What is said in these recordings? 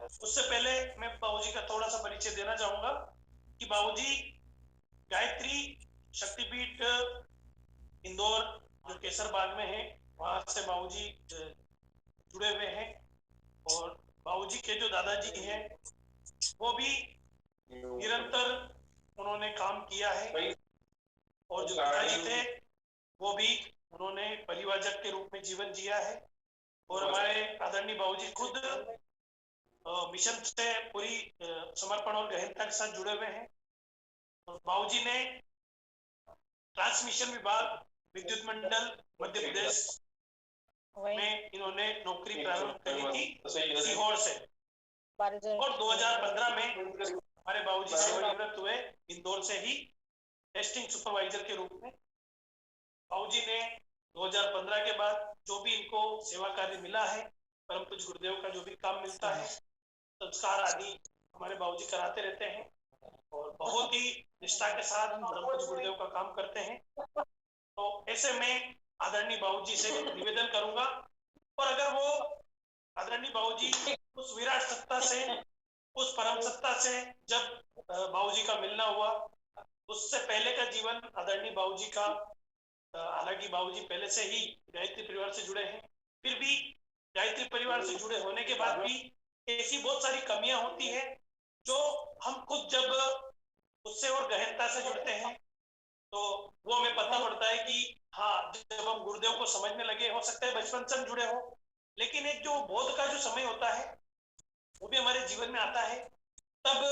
उससे पहले मैं बाबूजी का थोड़ा सा परिचय देना चाहूंगा कि बाबूजी गायत्री शक्तिपीठ इंदौर जो केसर बाग में है, वहां से बाबूजी जुड़े हुए हैं। और बाबूजी के जो दादाजी हैं वो भी निरंतर उन्होंने काम किया है। और जो पिताजी थे वो भी उन्होंने परिवारजक के रूप में जीवन जिया है। और हमारे आदरणीय बाबूजी खुद मिशन से पूरी समर्पण और गहनता के साथ जुड़े हुए हैं। और बाबूजी ने ट्रांसमिशन विभाग विद्युत मंडल मध्य प्रदेश में इन्होंने नौकरी प्रारंभ करी थी सीहोर से। और 2015 में हमारे बाबूजी सेवानिवृत्त हुए इंदौर से ही टेस्टिंग सुपरवाइजर के रूप में। बाबूजी ने 2015 के बाद जो भी इनको सेवा कार्य मिला है, परम पूज्य गुरुदेव का जो भी काम मिलता है, संस्कार आदि हमारे बाबूजी कराते रहते हैं और बहुत ही निष्ठा के साथ परम पूज्य गुरुदेव का काम करते हैं। तो ऐसे में आदरणीय बाबूजी से निवेदन करूंगा। और अगर वो आदरणीय बाबूजी उस विराट सत्ता से, उस परम सत्ता से जब बाबूजी का मिलना हुआ, उससे पहले का जीवन आदरणीय बाबूजी का, हालांकि बाबूजी पहले से ही गायत्री परिवार से जुड़े हैं, फिर भी गायत्री परिवार से जुड़े होने के बाद भी ऐसी बहुत सारी कमियां होती है जो हम खुद जब उससे और गहनता से जुड़ते हैं तो वो हमें पता पड़ता है कि हाँ, जब हम गुरुदेव को समझने लगे, हो सकता है बचपन से हम जुड़े हो, लेकिन एक जो बोध का जो समय होता है वो भी हमारे जीवन में आता है, तब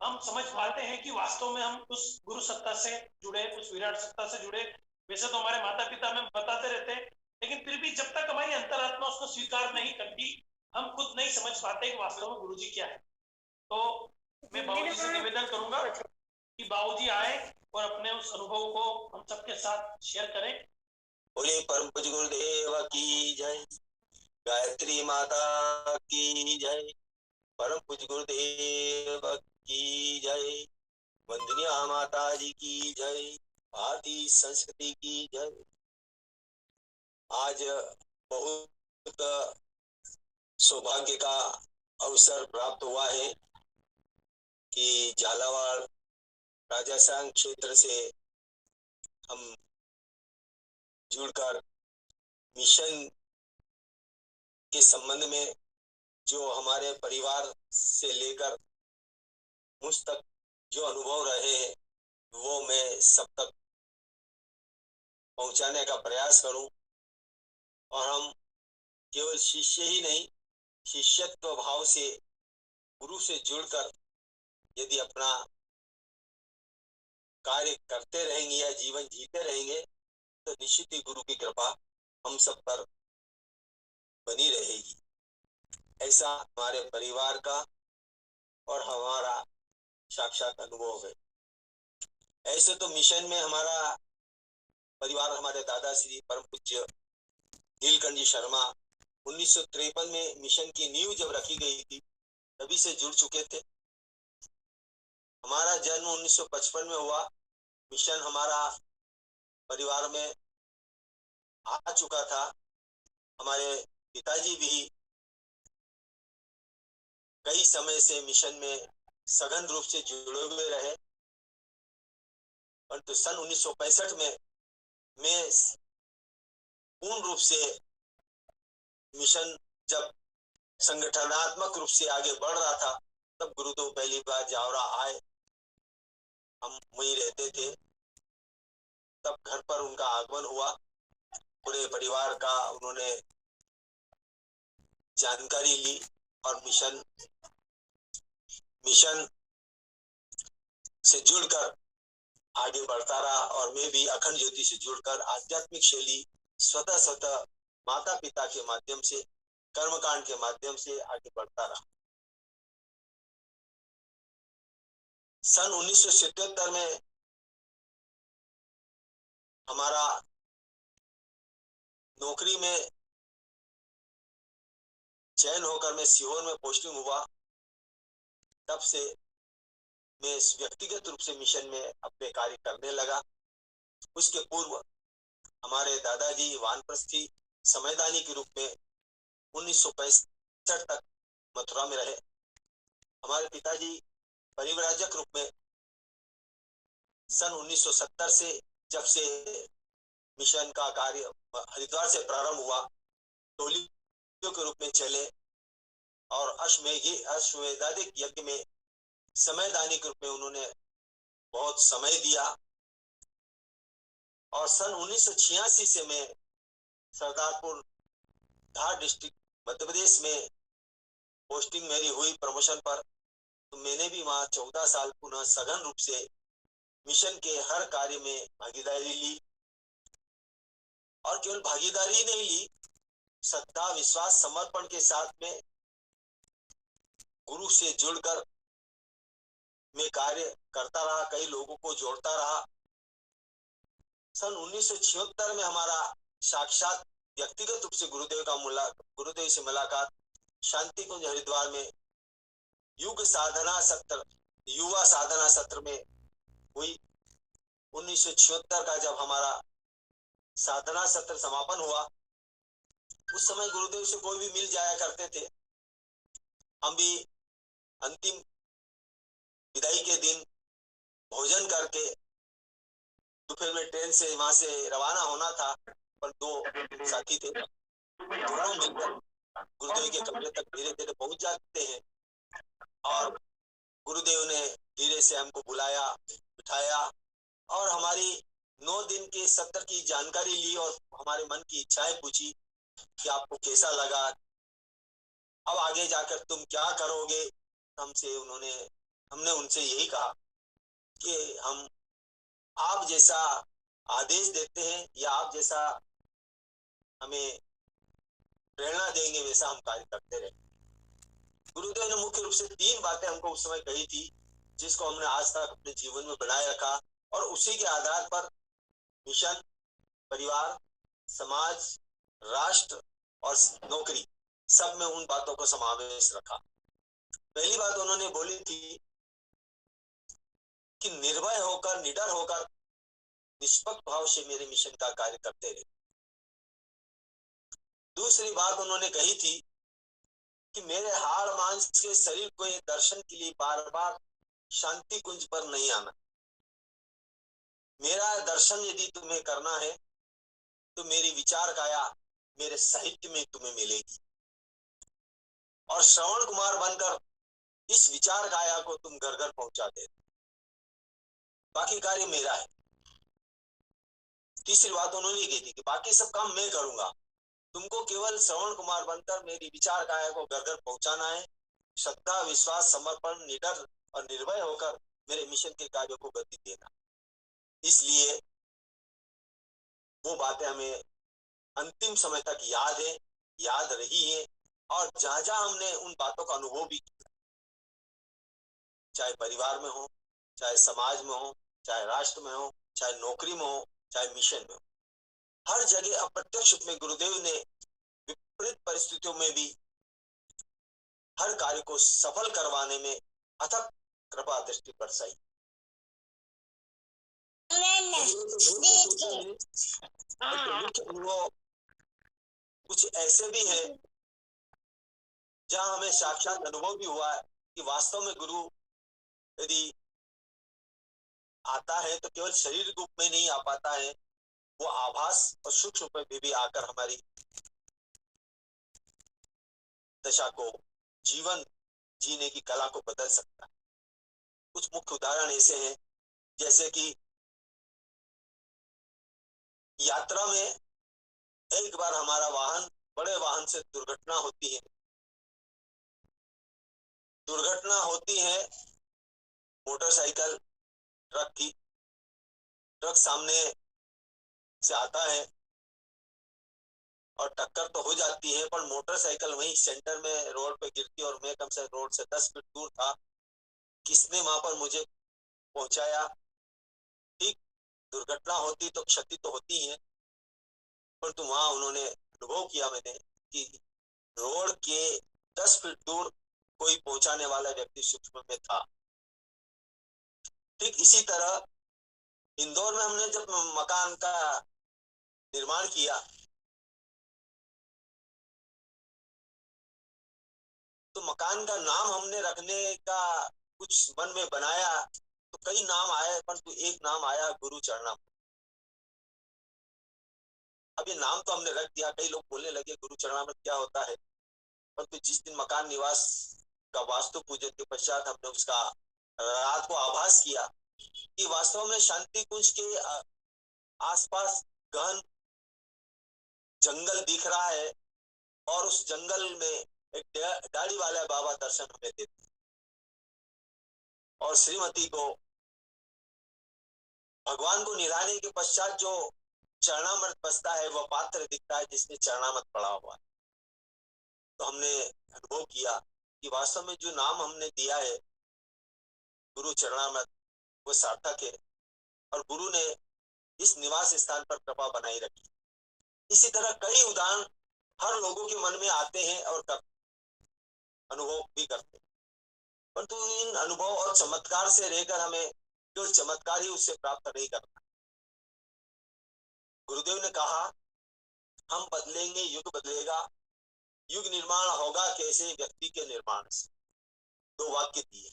हम समझ पाते हैं कि वास्तव में हम उस गुरु सत्ता से जुड़े, उस विराट सत्ता से जुड़े। वैसे तो हमारे माता पिता हमें बताते रहते हैं, लेकिन फिर भी जब तक हमारी अंतरात्मा उसको स्वीकार नहीं करती, हम खुद नहीं समझ पाते कि वास्तव में गुरुजी क्या है। तो मैं बाबूजी से निवेदन करूंगा कि बाबूजी आए और अपने उस अनुभव को हम सबके साथ शेयर करें। बोले परम पूज्य गुरुदेव की जय, गायत्री माता की जय, परम पूज्य गुरुदेव की जय, वंदनीय माता जी की जय, भारतीय संस्कृति की जय। आज बहुत सौभाग्य का अवसर प्राप्त हुआ है कि झालावाड़ राजासांग क्षेत्र से हम जुड़कर मिशन के संबंध में जो हमारे परिवार से लेकर मुझ तक जो अनुभव रहे हैं वो मैं सब तक पहुंचाने का प्रयास करूं। और हम केवल शिष्य ही नहीं, शिष्यत्व भाव से गुरु से जुड़कर यदि अपना कार्य करते रहेंगे या जीवन जीते रहेंगे तो निश्चित ही गुरु की कृपा हम सब पर बनी रहेगी। ऐसा हमारे परिवार का और हमारा साक्षात अनुभव है। ऐसे तो मिशन में हमारा परिवार, हमारे दादा श्री परम पूज्य नीलकंठ जी शर्मा 1953 में मिशन की नींव जब रखी गई थी तभी से जुड़ चुके थे। हमारा जन्म 1955 में हुआ, मिशन हमारा परिवार में आ चुका था। हमारे पिताजी भी कई समय से मिशन में सघन रूप से जुड़े हुए रहे। परंतु सन 1965 में मैं पूर्ण रूप से मिशन जब संगठनात्मक रूप से आगे बढ़ रहा था तब गुरुदेव पहली बार जावरा आए। हम वहीं रहते थे, तब घर पर उनका आगमन हुआ। पूरे परिवार का उन्होंने जानकारी ली और मिशन से जुड़कर आगे बढ़ता रहा। और मैं भी अखंड ज्योति से जुड़कर आध्यात्मिक शैली स्वतः माता पिता के माध्यम से, कर्मकांड के माध्यम से आगे बढ़ता रहा। सन 1977 में हमारा नौकरी में चयन होकर मैं सीहोर में पोस्टिंग हुआ। तब से मैं व्यक्तिगत रूप से मिशन में अपने कार्य करने लगा। उसके पूर्व हमारे दादाजी वानप्रस्थी समयदानी के रूप में 1965 तक मथुरा में रहे। हमारे पिताजी परिव्राजक रूप में सन 1970 से जब से मिशन का कार्य हरिद्वार से प्रारंभ हुआ, टोलियों के रूप में चले और अश्वमेधादिक यज्ञ में समयदानी के रूप में उन्होंने बहुत समय दिया। और सन 1986 से मैं सरदारपुर धार डिस्ट्रिक्ट मध्य प्रदेश में पोस्टिंग मेरी हुई प्रमोशन पर, तो मैंने भी वहां 14 साल पुनः सघन रूप से मिशन के हर कार्य में भागीदारी ली। और केवल भागीदारी नहीं ली, श्रद्धा विश्वास समर्पण के साथ में गुरु से जुड़कर मैं कार्य करता रहा, कई लोगों को जोड़ता रहा। सन 1976 में हमारा साक्षात व्यक्तिगत रूप से गुरुदेव से मुलाकात शांति कुंज हरिद्वार में युवा साधना सत्र में हुई। 1976 का जब हमारा साधना सत्र समापन हुआ, उस समय गुरुदेव से कोई भी मिल जाया करते थे। हम भी अंतिम विदाई के दिन भोजन करके दोपहर में ट्रेन से वहां से रवाना होना था, पर दो साथी थे, दोनों मिलकर गुरुदेव के कमरे तक धीरे धीरे पहुंच जाते हैं। और गुरुदेव ने धीरे से हमको बुलाया, बिठाया और हमारी 9 दिन के सत्र की जानकारी ली और हमारे मन की इच्छाएं पूछी कि आपको कैसा लगा, अब आगे जाकर तुम क्या करोगे। हमने उनसे यही कहा कि हम आप जैसा आदेश देते हैं या आप जैसा हमें प्रेरणा देंगे वैसा हम कार्य करते रहे। गुरुदेव ने मुख्य रूप से 3 बातें हमको उस समय कही थी, जिसको हमने आज तक अपने जीवन में बनाए रखा और उसी के आधार पर मिशन, परिवार, समाज, राष्ट्र और नौकरी सब में उन बातों को समावेश रखा। पहली बात उन्होंने बोली थी कि निर्भय होकर, निडर होकर, निष्पक्ष भाव से मेरे मिशन का कार्य करते रहे। दूसरी बात उन्होंने कही थी कि मेरे हाड़ मांस के शरीर को ये दर्शन के लिए बार बार शांति कुंज पर नहीं आना। मेरा दर्शन यदि तुम्हें करना है तो मेरी विचार काया मेरे साहित्य में तुम्हें मिलेगी, और श्रवण कुमार बनकर इस विचार काया को तुम घर घर पहुंचा दे, बाकी कार्य मेरा है। तीसरी बात उन्होंने कही थी कि बाकी सब काम मैं करूंगा, तुमको केवल श्रवण कुमार बनकर मेरी विचार काया को घर घर पहुंचाना है। श्रद्धा विश्वास समर्पण निडर और निर्भय होकर मेरे मिशन के कार्यों को गति देना। इसलिए वो बातें हमें अंतिम समय तक याद है, याद रही है, और जहां जहां हमने उन बातों का अनुभव भी किया, चाहे परिवार में हो, चाहे समाज में हो, चाहे राष्ट्र में हो, चाहे नौकरी में हो, चाहे मिशन में हो, हर जगह अप्रत्यक्ष रूप में गुरुदेव ने विपरीत परिस्थितियों में भी हर कार्य को सफल करवाने में अथक कृपा दृष्टि बरसाई। वो कुछ ऐसे भी हैं जहां हमें साक्षात अनुभव भी हुआ है कि वास्तव में गुरु यदि आता है तो केवल शरीर रूप में नहीं आ पाता है, वो आभास और सूक्ष्म रूप में भी आकर हमारी दशा को, जीवन जीने की कला को बदल सकता है। कुछ मुख्य उदाहरण ऐसे हैं, जैसे कि यात्रा में एक बार हमारा वाहन, बड़े वाहन से दुर्घटना होती है। दुर्घटना होती है मोटरसाइकिल ट्रक की। ट्रक सामने से आता है और टक्कर तो हो जाती है, पर मोटरसाइकिल वहीं सेंटर में रोड पे गिरती है और मैं कम से रोड से 10 फीट दूर था। किसने वहां पर मुझे पहुंचाया? ठीक, दुर्घटना होती तो क्षति तो होती है, परंतु वहां उन्होंने अनुभव किया मैंने कि रोड के 10 फीट दूर कोई पहुंचाने वाला व्यक्ति सूक्ष्म में था। ठीक इसी तरह इंदौर में हमने जब मकान का निर्माण किया, तो मकान का नाम हमने रखने का कुछ मन में बनाया, तो कई नाम आए, परंतु एक नाम आया गुरु चरणामृत। अब ये नाम तो हमने रख दिया, कई लोग बोलने लगे गुरु चरणामृत क्या होता है, परंतु जिस दिन मकान निवास का वास्तु पूजन के पश्चात हमने उसका रात को आभास किया कि वास्तव में शांति कुंज के आसपास गहन जंगल दिख रहा है, और उस जंगल में एक दाढ़ी वाला बाबा दर्शन हमें देते, और श्रीमती को भगवान को निराने के पश्चात जो चरणामृत बसता है वह पात्र दिखता है जिसमें चरणामृत पड़ा हुआ है। तो हमने अनुभव किया कि वास्तव में जो नाम हमने दिया है गुरु चरणामृत वो सार्थक है, और गुरु ने इस निवास स्थान पर कृपा बनाई रखी। इसी तरह कई उदाहरण हर लोगों के मन में आते हैं और अनुभव भी करते हैं, परंतु इन अनुभव और चमत्कार से रहकर हमें केवल चमत्कार ही उससे प्राप्त नहीं करना। गुरुदेव ने कहा हम बदलेंगे, युग बदलेगा, युग निर्माण होगा कैसे, व्यक्ति के निर्माण से। दो वाक्य दिए।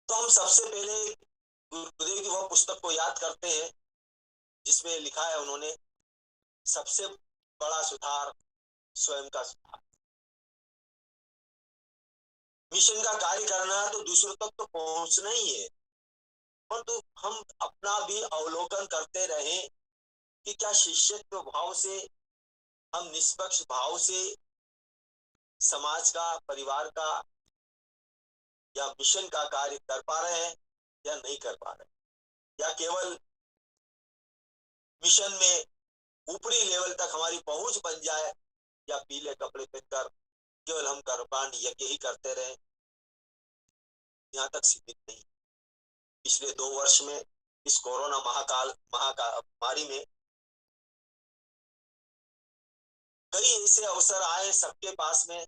तो हम सबसे पहले गुरुदेव की वह पुस्तक को याद करते हैं जिसमें लिखा है उन्होंने, सबसे बड़ा सुधार स्वयं का सुधार। मिशन का कार्य करना है तो दूसरों तक तो पहुंचना ही है, परंतु हम अपना भी अवलोकन करते रहें कि क्या शिष्यत्व भाव से हम निष्पक्ष भाव से समाज का, परिवार का या मिशन का कार्य कर पा रहे हैं या नहीं कर पा रहे, या केवल मिशन में ऊपरी लेवल तक हमारी पहुंच बन जाए, या पीले कपड़े पहनकर केवल हम कर्मकांड यज्ञ ही करते रहे, यहाँ तक सीमित नहीं। पिछले 2 वर्ष में इस कोरोना महामारी में कई ऐसे अवसर आए सबके पास में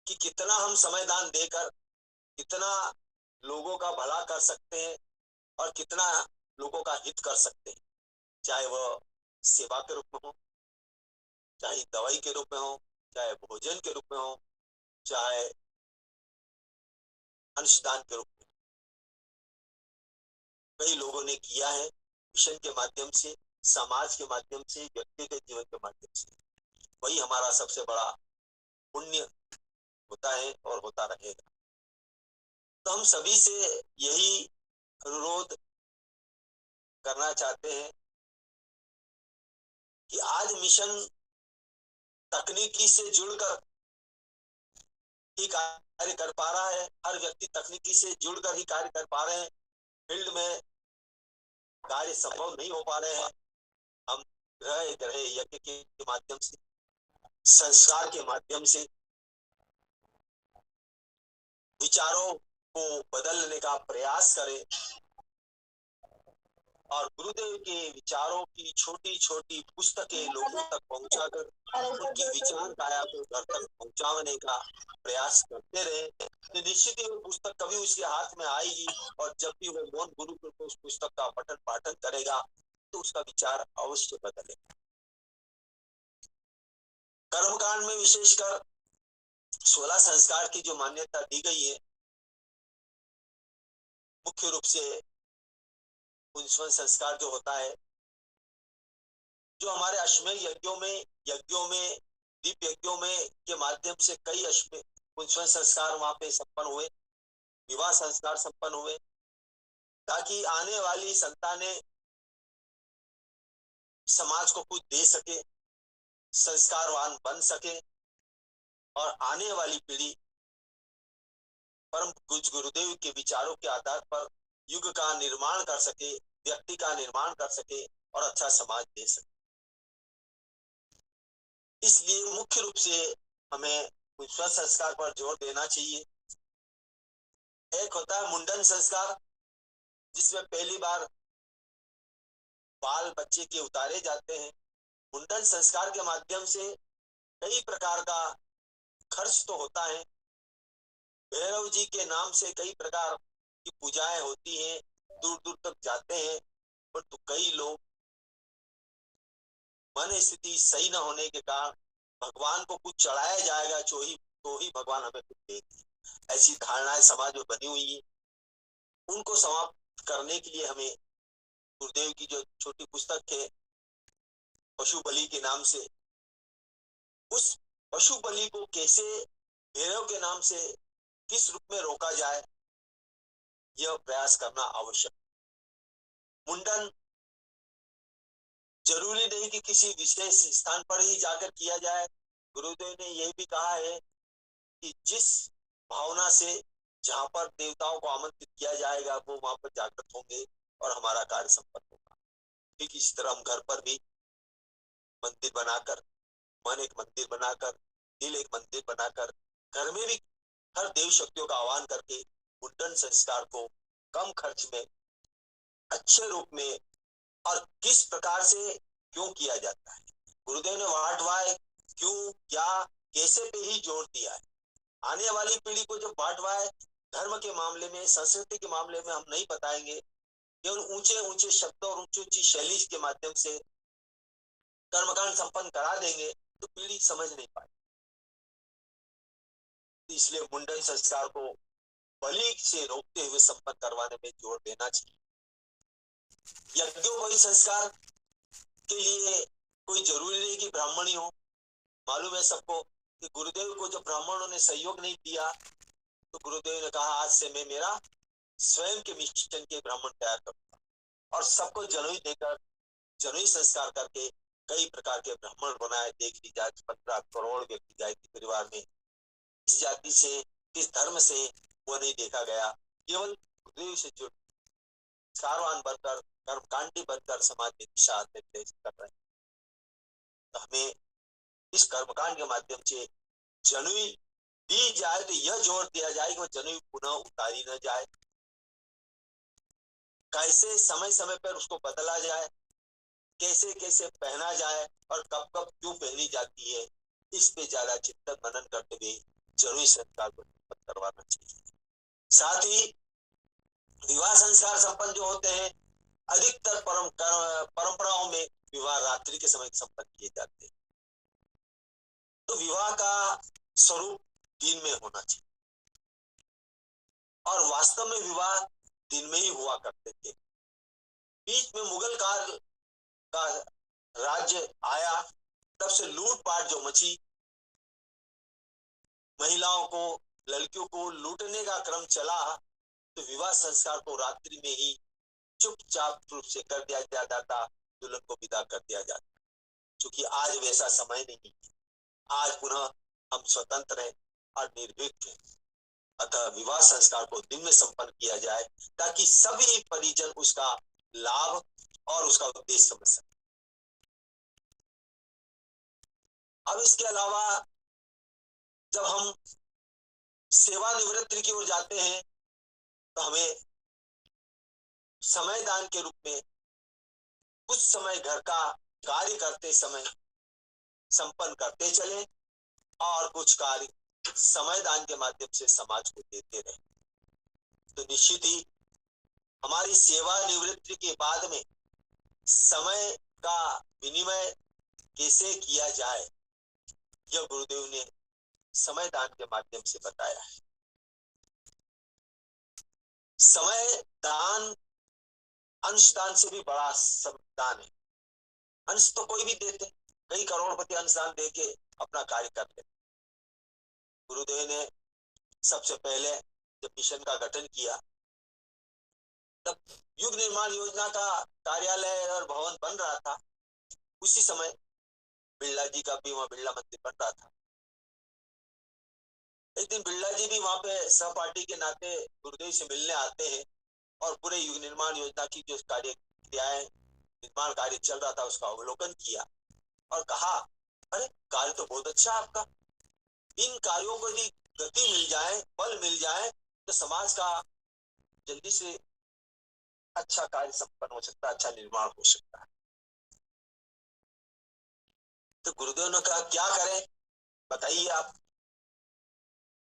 कि कितना हम समयदान देकर कितना लोगों का भला कर सकते हैं और कितना लोगों का हित कर सकते हैं, चाहे वह सेवा के रूप में हो, चाहे दवाई के रूप में हो, चाहे भोजन के रूप में हो, चाहे अंशदान के रूप में। कई लोगों ने किया है मिशन के माध्यम से, समाज के माध्यम से, व्यक्तिगत जीवन के माध्यम से। वही हमारा सबसे बड़ा पुण्य होता है और होता रहेगा। तो हम सभी से यही अनुरोध करना चाहते हैं कि आज मिशन तकनीकी से जुड़कर ही कार्य कर पा रहा है, हर व्यक्ति तकनीकी से जुड़कर ही कार्य कर पा रहे हैं, फील्ड में कार्य संभव नहीं हो पा रहे हैं। हम ग्रह ग्रह यज्ञ के माध्यम से, संस्कार के माध्यम से विचारों को बदलने का प्रयास करें, और गुरुदेव के विचारों की छोटी छोटी पुस्तकें लोगों तक पहुंचाकर उनकी विचार काया को घर तक पहुंचाने का प्रयास करते रहे, तो निश्चित ही वो पुस्तक कभी उसके हाथ में आएगी, और जब भी वो मौन गुरु को उस पुस्तक का पठन पाठन करेगा तो उसका विचार अवश्य बदलेगा। कर्मकांड में विशेषकर 16 संस्कार की जो मान्यता दी गई है, मुख्य रूप से 19वां संस्कार जो होता है, जो हमारे अश्वमेध यज्ञों में दीप यज्ञों में के माध्यम से कई अश्वमेध 19वां संस्कार वहां पे संपन्न हुए, विवाह संस्कार संपन्न हुए, ताकि आने वाली संतानें समाज को कुछ दे सके, संस्कारवान बन सके, और आने वाली पीढ़ी परम पूज्य गुरुदेव के विचारों के आधार पर युग का निर्माण कर सके, व्यक्ति का निर्माण कर सके और अच्छा समाज दे सके। इसलिए मुख्य रूप से हमें स्व संस्कार पर जोर देना चाहिए। एक होता है मुंडन संस्कार, जिसमें पहली बार बाल बच्चे के उतारे जाते हैं। मुंडन संस्कार के माध्यम से कई प्रकार का खर्च तो होता है, भैरव जी के नाम से कई प्रकार की पूजाएं होती हैं, दूर दूर तक जाते हैं, परंतु कई लोग मन स्थिति सही न होने के कारण भगवान को कुछ चढ़ाया जाएगा तो ही भगवान हमें कुछ देंगे, ऐसी धारणाएं समाज में बनी हुई है। उनको समाप्त करने के लिए हमें गुरुदेव की जो छोटी पुस्तक है पशु बलि के नाम से, उस पशु बलि को कैसे भैरव के नाम से किस रूप में रोका जाए, यह प्रयास करना आवश्यक। मुंडन जरूरी नहीं कि किसी विशेष स्थान पर ही जाकर किया जाए। गुरुदेव ने यह भी कहा है कि जिस भावना से जहां पर देवताओं को आमंत्रित किया जाएगा वो वहां पर जागृत होंगे और हमारा कार्य संपन्न होगा। ठीक इसी तरह हम घर पर भी मंदिर बनाकर, मन एक मंदिर बनाकर, दिल एक मंदिर बनाकर, घर में भी हर देव शक्तियों का आह्वान करके मुंडन संस्कार को कम खर्च में, अच्छे रूप में और किस प्रकार से क्यों किया जाता है। गुरुदेव ने व्हाट व्हाई, क्यों, क्या, कैसे पे ही जोर दिया है। आने वाली पीढ़ी को जब व्हाट व्हाई धर्म के मामले में, संस्कृति के मामले में हम नहीं बताएंगे, केवल ऊंचे ऊंचे शब्दों और ऊंची ऊंची शैली के माध्यम से कर्मकांड संपन्न करा देंगे तो पीढ़ी समझ नहीं पाएगी। इसलिए मुंडन संस्कार को बलि से रोकते हुए संपन्न करवाने में जोर देना चाहिए। यज्ञोपवीत संस्कार के लिए कोई जरूरी नहीं कि ब्राह्मण ही हो। मालूम है सबको कि गुरुदेव को जब ब्राह्मणों ने सहयोग नहीं दिया तो गुरुदेव ने कहा आज से मैं मेरा स्वयं के मिशन के ब्राह्मण तैयार करूंगा और सबको जनेऊ देकर, जनेऊ संस्कार करके कई प्रकार के ब्राह्मण बनाए। देख ली जाए 15 करोड़ व्यक्ति जाति परिवार में, किस जाति से, किस धर्म से वो नहीं देखा गया। केवल गुरुदेव से जुड़ कारवान बनकर, कर्मकांडी बनकर समाज में दिशा निर्देश कर रहे हैं। तो हमें इस कर्मकांड के माध्यम से जनेऊ दी जाए तो यह जोर दिया जाए कि वो जनेऊ पुनः उतारी न जाए, कैसे समय समय पर उसको बदला जाए, कैसे कैसे पहना जाए और कब कब क्यों पहनी जाती है, इस पे ज्यादा चिंतन मनन करते हुए जनेऊ संस्कार को संपन्न करवाना चाहिए। साथ ही विवाह संस्कार संपन्न जो होते हैं, अधिकतर परंपराओं में विवाह रात्रि के समय संपन्न किए जाते हैं। तो विवाह का स्वरूप दिन में होना चाहिए और वास्तव में विवाह दिन में ही हुआ करते थे। बीच में मुगल काल का राज्य आया, तब से लूटपाट जो मची, महिलाओं को, लड़कियों को लूटने का क्रम चला, तो विवाह संस्कार को रात्रि में ही चुपचाप रूप से कर दिया जाता था, दुल्हन को विदा कर दिया जाता। क्योंकि आज वैसा समय नहीं, आज पुनः हम स्वतंत्र हैं और निर्भीक हैं। अतः विवाह संस्कार को दिन में संपन्न किया जाए ताकि सभी परिजन उसका लाभ और उसका उद्देश्य समझ सके। अब इसके अलावा जब हम सेवानिवृत्ति की ओर जाते हैं तो हमें समय दान के रूप में कुछ समय घर का कार्य करते समय संपन्न करते चले और कुछ कार्य समय दान के माध्यम से समाज को देते रहे। तो निश्चित ही हमारी सेवानिवृत्ति के बाद में समय का विनिमय कैसे किया जाए, यह गुरुदेव ने समय दान के माध्यम से बताया है। समय दान अंशदान से भी बड़ा दान है। अंश तो कोई भी देते, कई करोड़पति अंशदान देके अपना कार्य कर लेते। गुरुदेव ने सबसे पहले जब मिशन का गठन किया तब युग निर्माण योजना का कार्यालय और भवन बन रहा था। उसी समय बिरला जी का भी वहां बिरला मंदिर बन रहा था। एक दिन बिरला जी भी वहां पे सहपाठी के नाते गुरुदेव से मिलने आते हैं और पूरे युग निर्माण योजना की जो कार्य क्रियाएं, निर्माण कार्य चल रहा था उसका अवलोकन किया और कहा, अरे कार्य तो बहुत अच्छा आपका, इन कार्यों को यदि गति मिल जाए, बल मिल जाए तो समाज का जल्दी से अच्छा कार्य संपन्न हो सकता है, अच्छा निर्माण हो सकता है। तो गुरुदेव ने कहा क्या करें बताइए आप।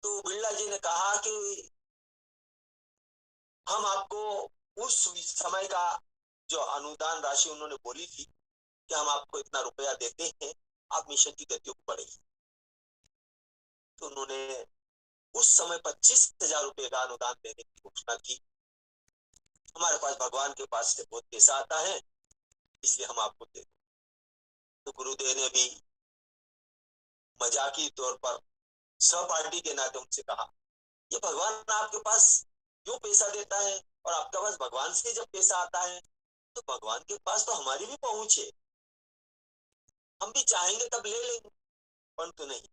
तो बिरला जी ने कहा कि हम आपको उस समय का जो अनुदान राशि उन्होंने बोली थी कि हम आपको इतना रुपया देते हैं, आप मिशन की गतियों को बढ़ाइए। तो उन्होंने उस समय 25,000 रुपए का अनुदान देने की घोषणा की। हमारे पास भगवान के पास से बहुत पैसा आता है, इसलिए हम आपको दे। तो गुरुदेव ने भी मजाकी तौर पर सहपाठी के नाते उनसे कहा, ये भगवान आपके पास क्यों पैसा देता है, और आपके पास भगवान से जब पैसा आता है तो भगवान के पास तो हमारी भी पहुंच है, हम भी चाहेंगे तब ले लेंगे, परंतु नहीं।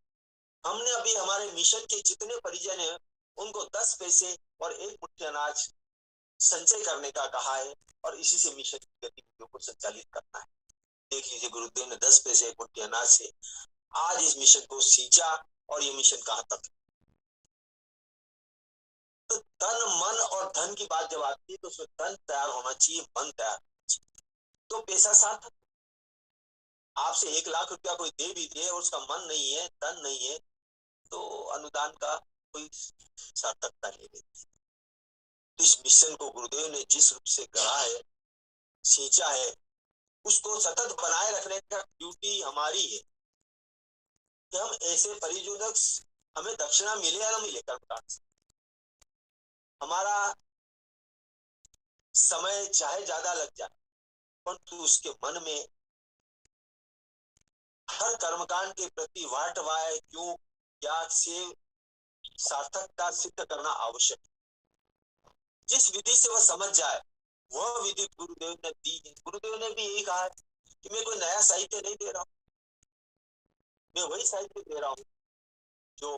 हमने अभी हमारे मिशन के जितने परिजन हैं उनको 10 पैसे और 1 मुट्ठी अनाज संचय करने का कहा है, और इसी से मिशन की गतिविधियों को संचालित करना है। देख लीजिए, गुरुदेव ने 10 पैसे 1 मुट्ठी अनाज से आज इस मिशन को सींचा, और ये मिशन कहां तक है। तो तन मन और धन की बात जब आती है तो उसमें तन तैयार होना चाहिए, मन तैयार होना चाहिए, तो पैसा सार्थक। आपसे 1 लाख रुपया कोई दे भी दे और उसका मन नहीं है, तन नहीं है, तो अनुदान का कोई सार्थकता नहीं रहती। तो इस मिशन को गुरुदेव ने जिस रूप से गढ़ा है, सींचा है, उसको सतत बनाए रखने का ड्यूटी हमारी है कि हम ऐसे परिजनों, हमें दक्षिणा मिले या न मिले कर्मकांड से, हमारा समय चाहे ज्यादा लग जाए, परंतु उसके मन में हर कर्मकांड के प्रति वाट वाय क्यों याद से सार्थकता सिद्ध करना आवश्यक है। जिस विधि से वह समझ जाए वह विधि गुरुदेव ने दी है। गुरुदेव ने भी यही कहा है कि मैं कोई नया साहित्य नहीं दे रहा हूं, मैं वही साहित्य दे रहा हूं जो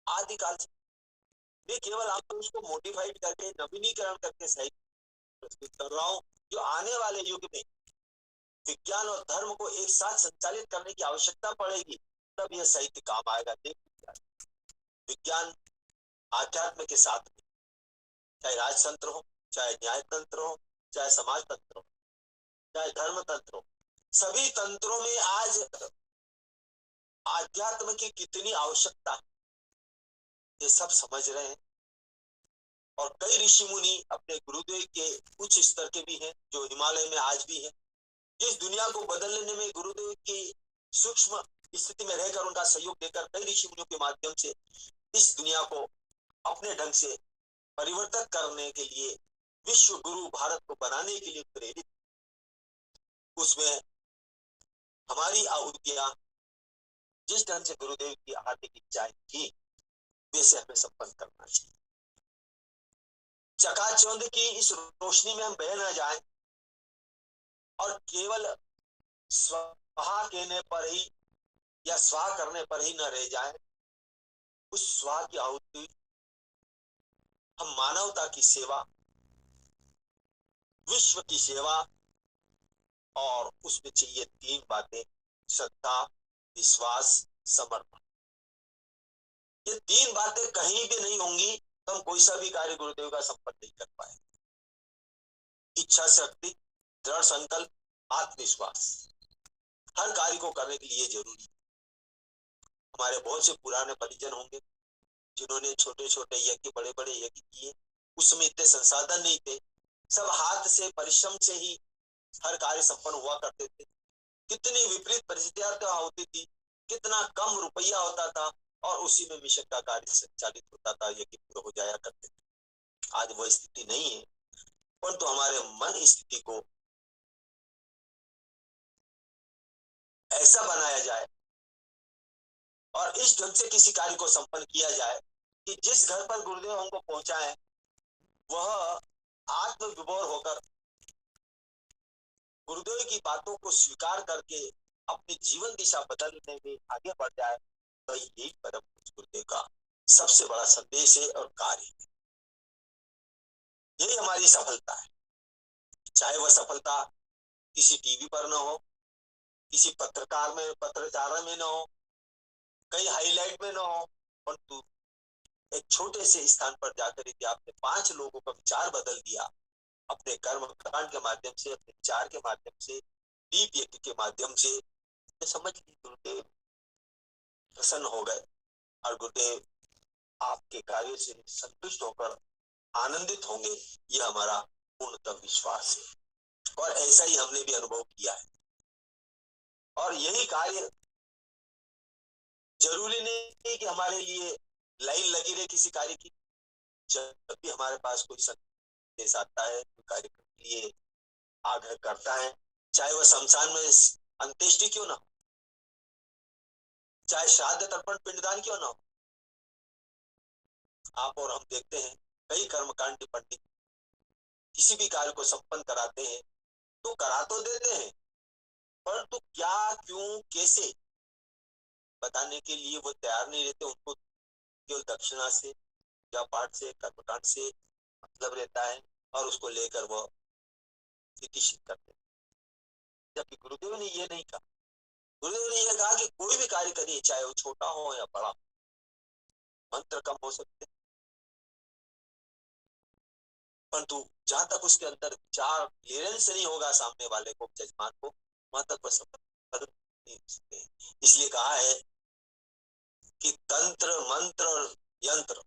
आदिकाल से, मैं केवल आपको उसको मॉडिफाइड करके, नवीनीकरण करके साहित्य प्रस्तुत कर रहा हूं, जो आने वाले युग में विज्ञान और धर्म को एक साथ संचालित करने की आवश्यकता पड़ेगी, तब यह साहित्य काम आएगा। विज्ञान आध्यात्म के साथ में, चाहे राजतंत्र हो, चाहे न्याय तंत्र हो, चाहे समाज तंत्र हो, चाहे धर्म तंत्र हो, सभी तंत्रों में आज आध्यात्म की कितनी आवश्यकता है ये सब समझ रहे हैं। और कई ऋषि मुनि अपने गुरुदेव के उच्च स्तर के भी हैं, जो हिमालय में आज भी हैं, जिस दुनिया को बदलने में गुरुदेव की सूक्ष्म स्थिति में रहकर उनका सहयोग देकर कई ऋषि मुनियों के माध्यम से इस दुनिया को अपने ढंग से परिवर्तित करने के लिए, विश्व गुरु भारत को बनाने के लिए प्रेरित, उसमें हमारी आहुतियां जिस ढंग से गुरुदेव की आने की इच्छाएं थी वैसे हमें संपन्न करना चाहिए। चकाचौंध की इस रोशनी में हम बह न जाएं और केवल स्वाहा कहने पर ही या स्वाहा करने पर ही न रह जाएं। उस स्वाहा की आहुति हम मानवता की सेवा, विश्व की सेवा, और उसमें चाहिए 3 बातें: श्रद्धा, विश्वास, समर्पण। ये 3 बातें कहीं भी नहीं होंगी तो हम कोई सा भी कार्य गुरुदेव का संपन्न नहीं कर पाए। इच्छा शक्ति, दृढ़ संकल्प, आत्मविश्वास, हर कार्य को करने के लिए जरूरी। हमारे बहुत से पुराने परिजन होंगे जिन्होंने छोटे छोटे यज्ञ, बड़े बड़े यज्ञ किए, उसमें इतने संसाधन नहीं थे, सब हाथ से परिश्रम से ही हर कार्य संपन्न हुआ करते थे। कितनी विपरीत परिस्थितियां होती थी, कितना कम रुपया होता था और उसी में मिशन का कार्य संचालित होता था, यज्ञ पूरा हो जाया करते थे। आज वह स्थिति नहीं है, परंतु हमारे मन स्थिति को ऐसा बनाया जाए और इस ढंग से किसी कार्य को संपन्न किया जाए कि जिस घर पर गुरुदेव हमको पहुंचाए वह आत्मविभोर होकर गुरुदेव की बातों को स्वीकार करके अपनी जीवन दिशा बदलने में आगे बढ़ जाए, तो यही परम गुरुदेव का सबसे बड़ा संदेश है और कार्य है। यही हमारी सफलता है। चाहे वह सफलता किसी टीवी पर न हो, किसी पत्रचार में न हो, कई हाईलाइट में न हो, परंतु एक छोटे से स्थान पर जाकर यदि आपने 5 लोगों का विचार बदल दिया, अपने कर्म कांड के माध्यम से, अपने विचार के माध्यम से, दीप यज्ञ के माध्यम से, तो समझ लीजिए गुरुदेव प्रसन्न हो गए और गुरुदेव आपके कार्य से संतुष्ट होकर आनंदित होंगे। यह हमारा पूर्णतः विश्वास है और ऐसा ही हमने भी अनुभव किया है। और यही कार्य जरूरी नहीं कि हमारे लिए लाइन लगी रहे किसी कार्य की। जब भी हमारे पास कोई संदेश आता है, कोई कार्यक्रम के लिए आग्रह करता है, चाहे वह शमशान में अंत्येष्टि क्यों ना हो, चाहे श्राद्ध तर्पण पिंडदान क्यों ना हो, आप और हम देखते हैं कई कर्मकांडी पंडित किसी भी कार्य को संपन्न कराते हैं तो करा तो देते हैं, परंतु क्या, क्यों, कैसे बताने के लिए वो तैयार नहीं रहते। उनको केवल दक्षिणा से, पूजा पाठ से, कर्मकांड से मतलब रहता है और उसको लेकर वो प्रतिष्ठित करते हैं। जबकि गुरुदेव ने ये नहीं कहा। गुरुदेव ने यह कहा कि कोई भी कार्य करिए, चाहे वो छोटा हो या बड़ा, मंत्र कम हो सकते हैं, परंतु जहां तक उसके अंदर विचार क्लियरेंस नहीं होगा सामने वाले को, जजमान को, वहां तक वह सफल नहीं हो सकते। इसलिए कहा है कि तंत्र, मंत्र और यंत्र,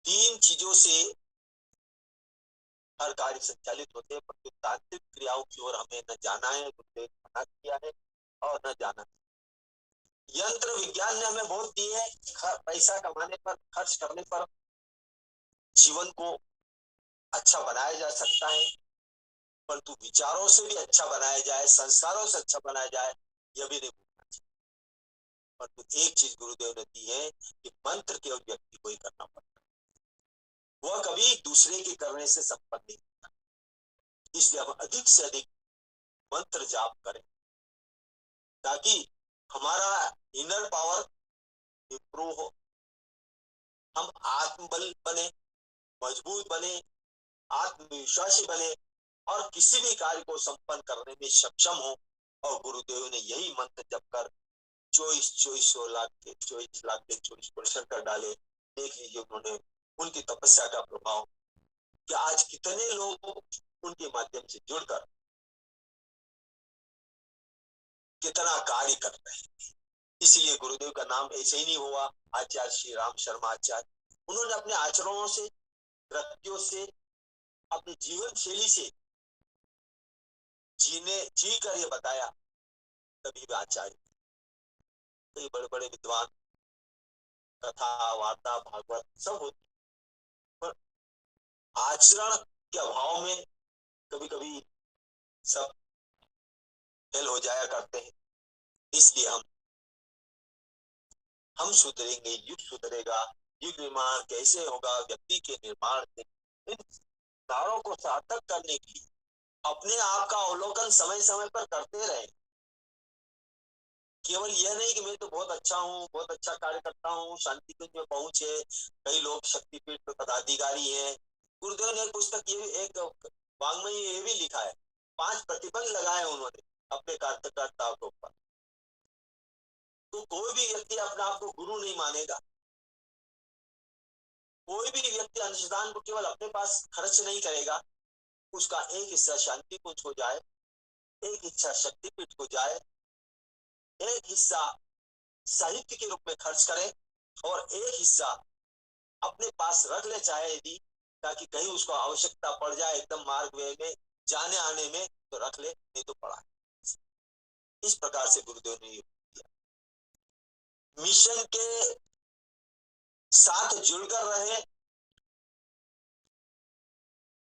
तीन चीजों से हर कार्य संचालित होते हैं, परंतु तांत्रिक क्रियाओं की ओर हमें न जाना है, गुरुदेव ने मना किया है, और न जाना है। यंत्र विज्ञान ने हमें बहुत दिए है, पैसा कमाने पर, खर्च करने पर जीवन को अच्छा बनाया जा सकता है, परंतु विचारों से भी अच्छा बनाया जाए, संस्कारों से अच्छा बनाया जाए, यह भी नहीं भूलना चाहिए। परंतु एक चीज गुरुदेव ने दी है कि मंत्र केवल व्यक्ति को ही करना पड़ता है, वह कभी दूसरे के करने से संपन्न नहीं होता। इसलिए हम अधिक से अधिक मंत्र जाप करें ताकि हमारा इनर पावर इंप्रूव हो, हम आत्मबल बने, मजबूत बने, आत्मविश्वासी बने और किसी भी कार्य को संपन्न करने में सक्षम हो। और गुरुदेव ने यही मंत्र जप कर 24 लाख के 24% कर डाले। देख लीजिए उन्होंने, उनकी तपस्या का प्रभाव कि आज कितने लोग उनके माध्यम से जुड़कर कितना कार्य कर रहे हैं। इसीलिए गुरुदेव का नाम ऐसे ही नहीं हुआ आचार्य श्री राम शर्मा आचार्य। उन्होंने अपने आचरणों से, कृत्यों से, अपनी जीवन शैली से जी कर ये बताया, तभी वे आचार्य। कई बड़े बड़े विद्वान कथा, वार्ता, भागवत सब होती, पर आचरण के अभाव में कभी कभी सब फेल हो जाया करते हैं। इसलिए हम सुधरेंगे, युग सुधरेगा। युग निर्माण कैसे होगा? व्यक्ति के निर्माण से। इन कार्यों को सार्थक करने के लिए अपने आप का अवलोकन समय समय पर करते रहे। केवल यह नहीं कि मैं तो बहुत अच्छा हूँ, बहुत अच्छा कार्य करता हूँ, शांति कुंज में पहुंचे, कई लोग शक्तिपीठ पे पदाधिकारी हैं। गुरुदेव ने एक पुस्तक, ये एक वांग्मय ये भी लिखा है, 5 प्रतिबंध लगाए उन्होंने अपने कार्यकर्ताओं के ऊपर। तो कोई भी व्यक्ति अपने आप को गुरु नहीं मानेगा, कोई भी व्यक्ति अंशदान को केवल अपने पास खर्च नहीं करेगा, उसका एक हिस्सा शांति कुंज हो जाए, एक हिस्सा शक्तिपीठ को जाए, एक हिस्सा साहित्य के रूप में खर्च करे और एक हिस्सा अपने पास रख ले, चाहे यदि, ताकि कहीं उसको आवश्यकता पड़ जाए एकदम मार्ग वे में जाने आने में, तो रख ले, नहीं तो पढ़ा। इस प्रकार से गुरुदेव ने किया। मिशन के साथ जुड़कर रहे,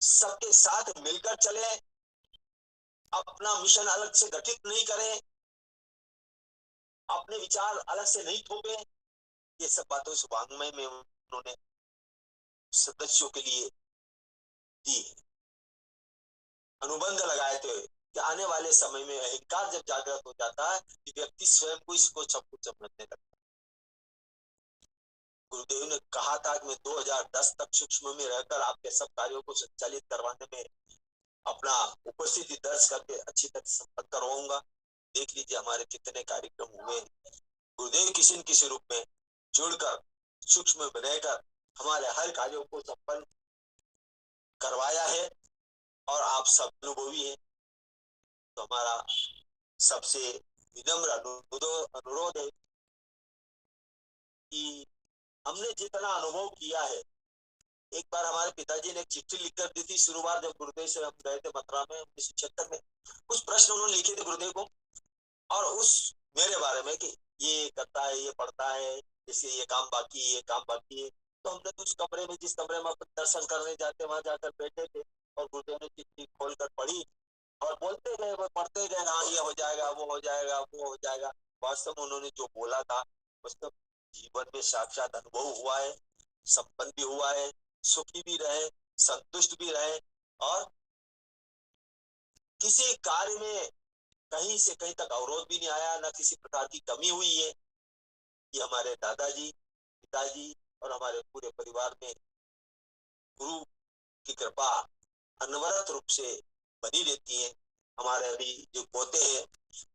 सबके साथ मिलकर चले, अपना मिशन अलग से गठित नहीं करें, अपने विचार अलग से नहीं थोपे। ये सब बातों इस वांग्मय में उन्होंने सदस्यों के लिए दी। अनुबंध लगाए थे कि आने वाले समय में अहंकार जब जागृत हो जाता है कि व्यक्ति स्वयं को इसको सब कुछ समझने लगता है। गुरुदेव ने कहा था कि मैं 2010 तक सूक्ष्म में रहकर आपके सब कार्यों को संचालित करवाने में अपना उपस्थिति दर्ज करके अच्छी तरह संपन्न करवाऊंगा। देख लीजिए हमारे कितने कार्यक्रम हुए। गुरुदेव किसी न किसी रूप में जुड़कर, सूक्ष्म में रहकर हमारे हर कार्यों को संपन्न करवाया है और आप सब अनुभवी हैं। तो हमारा सबसे विनम्र अनुरोध है कि हमने जितना अनुभव किया है, एक बार हमारे पिताजी ने एक चिट्ठी लिखकर दी थी शुरुआत, जब गुरुदेव से हम गए थे मथुरा में 1976 में। कुछ प्रश्न उन्होंने लिखे थे गुरुदेव को, और उस मेरे बारे में कि ये करता है, ये पढ़ता है, इसके ये काम बाकी है, ये काम बाकी है। तो हमने तो उस कमरे में, जिस कमरे में अपन दर्शन करने जाते वहां जाकर बैठे थे, और गुरुदेव ने चिट्ठी खोल कर पढ़ी और बोलते गए, वो पढ़ते गए, हाँ ये हो जाएगा, वो हो जाएगा, वो हो जाएगा। वास्तव में उन्होंने जो बोला था उसका जीवन में साक्षात अनुभव हुआ है, संपन्न भी हुआ है, सुखी भी रहे, संतुष्ट भी रहे, और किसी कार्य में कहीं से कहीं तक अवरोध भी नहीं आया, ना किसी प्रकार की कमी हुई है। ये हमारे दादाजी, पिताजी और हमारे पूरे परिवार में गुरु की कृपा अनवरत रूप से बनी रहती है। हमारे अभी जो पोते हैं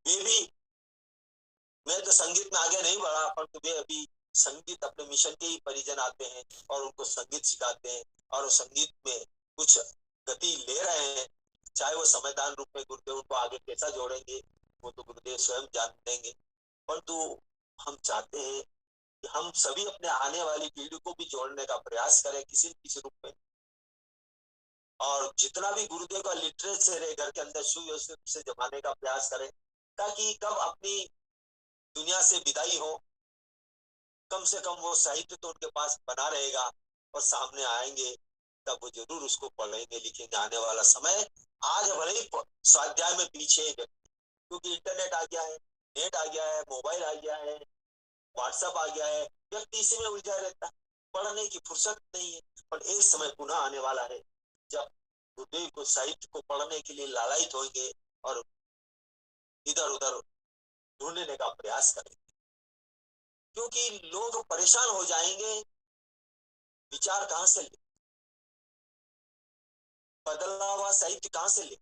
वे भी, मैं तो संगीत में आगे नहीं बढ़ा, परंतु वे अभी संगीत, अपने मिशन के ही परिजन आते हैं और उनको संगीत सिखाते हैं, और संगीत में कुछ गति ले रहे हैं। चाहे वो समयदान रूप में गुरुदेव उनको आगे कैसा जोड़ेंगे वो तो गुरुदेव स्वयं जान देंगे, परंतु हम चाहते हैं कि हम सभी अपने आने वाली पीढ़ी को भी जोड़ने का प्रयास करें किसी न किसी रूप में, और जितना भी गुरुदेव का लिटरेचर है घर के अंदर सुव्यवस्थित से जमाने का प्रयास करें, ताकि कब अपनी दुनिया से विदाई हो, कम से कम वो साहित्य तो उनके पास बना रहेगा, और सामने आएंगे तब वो जरूर उसको पढ़ेंगे लिखेंगे। आने वाला समय आज भले ही स्वाध्याय में पीछे है, क्योंकि इंटरनेट आ गया है, नेट आ गया है, मोबाइल आ गया है, व्हाट्सएप आ गया है, व्यक्ति इसी में उलझा रहता है, पढ़ने की फुर्सत नहीं है। पर एक समय पुनः आने वाला है जब गुरुदेव को, साहित्य को पढ़ने के लिए लालायित होंगे और इधर उधर ढूंढने का प्रयास करेंगे, क्योंकि लोग परेशान हो जाएंगे। विचार कहां से ले, बदला हुआ साहित्य कहां से ले,